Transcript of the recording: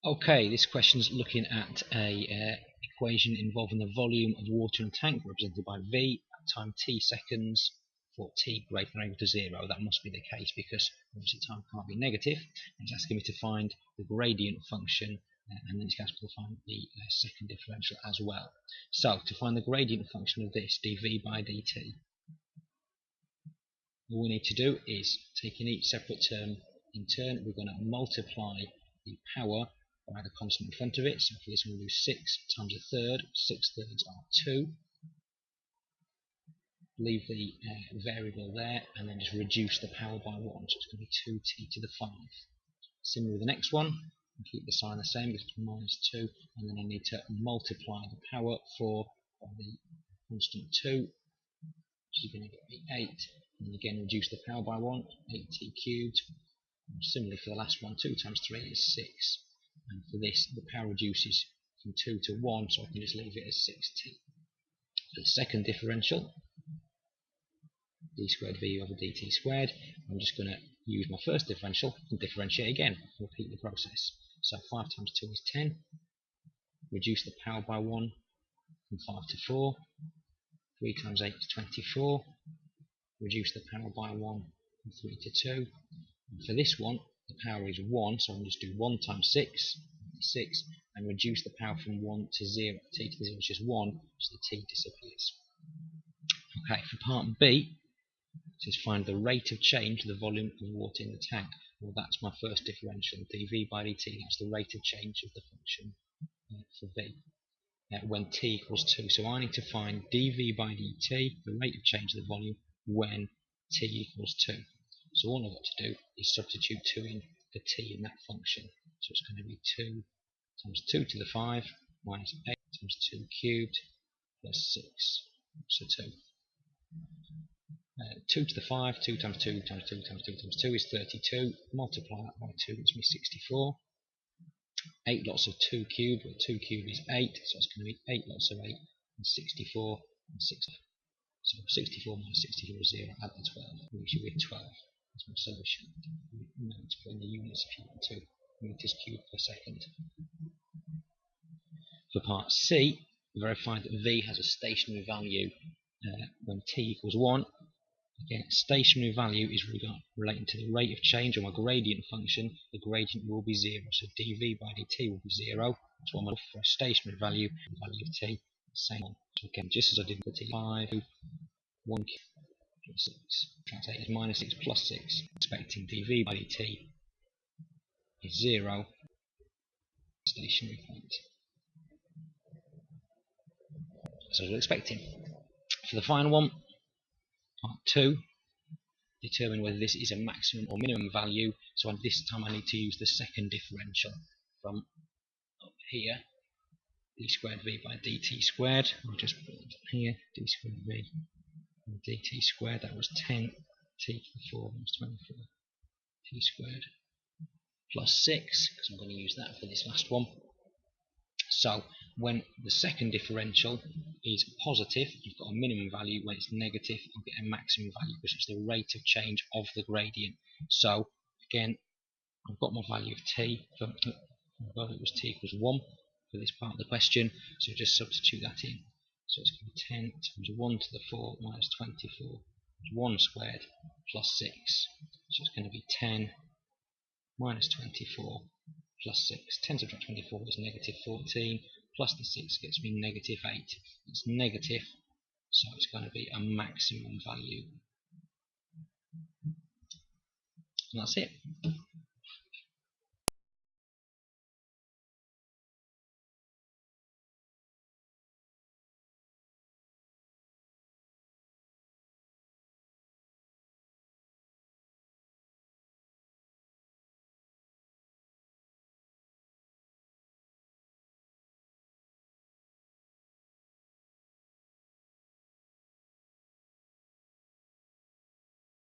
Okay, this question is looking at a equation involving the volume of water in a tank represented by V at time t seconds for t greater than or equal to 0. That must be the case because obviously time can't be negative. And it's asking me to find the gradient function, and then it's asking me to find the second differential as well. So to find the gradient function of this dv by dt, all we need to do is, taking each separate term in turn, we're going to multiply the power by the constant in front of it. So for this one we'll do 6 times a third. 6 thirds are 2. Leave the variable there and then just reduce the power by 1. So it's going to be 2t to the 5. Similar with the next one, and keep the sign the same because it's minus 2, and then I need to multiply the power by the constant 2, which is going to get me 8, and then again reduce the power by 1, 8t cubed. And similarly for the last one, 2 times 3 is 6. And for this, the power reduces from 2 to 1, so I can just leave it as 6t. For the second differential, d squared v over dt squared, I'm just going to use my first differential and differentiate again, repeat the process. So 5 times 2 is 10, reduce the power by 1 from 5 to 4, 3 times 8 is 24, reduce the power by 1 from 3 to 2, and for this one, the power is 1, so I'm just do 1 times 6, 6, and reduce the power from 1 to 0, t to the 0 is just 1, so the t disappears. Okay, for part B, it says find the rate of change of the volume of water in the tank. Well, that's my first differential, dv by dt, that's the rate of change of the function for v when t equals 2. So I need to find dv by dt, the rate of change of the volume, when t equals 2. So all I've got to do is substitute 2 in for t in that function. So it's going to be 2 times 2 to the 5 minus 8 times 2 cubed plus 6. So 2. 2 to the 5, 2 times 2 times 2 times 2 times 2 is 32. Multiply that by 2 gives me 64. 8 lots of 2 cubed, well 2 cubed is 8, so it's going to be 8 lots of 8 and 64 and 60. So 64 minus 64 is 0, add the 12, leaves you with 12. That's my solution. Remember to put in the units if you want to, meters cubed per second. For part C, verify that V has a stationary value when t equals 1. Again, stationary value is relating to the rate of change of my gradient function. The gradient will be 0, so dv by dt will be 0. That's what I'm looking for, a stationary value, the value of t, same one. So again, just as I did with t, 5, 1 plus 6. Translate as minus 6 plus 6. Expecting dv by dt is 0, stationary point. So we're expecting. For the final one, part 2, determine whether this is a maximum or minimum value. So this time I need to use the second differential from up here, d squared v by dt squared. I'll just put it here, d squared v by dt squared. That was 10 t to the 4 minus 24 t squared plus 6, because I'm going to use that for this last one. So when the second differential is positive, you've got a minimum value. When it's negative, you get a maximum value because it's the rate of change of the gradient. So again, I've got my value of t, it was t equals 1 for this part of the question, so just substitute that in. So it's going to be 10 times 1 to the 4 minus 24, 1 squared plus 6. So it's going to be 10 minus 24 plus 6. 10 subtract 24 is negative 14, plus the 6 gets me negative 8. It's negative, so it's going to be a maximum value. And that's it.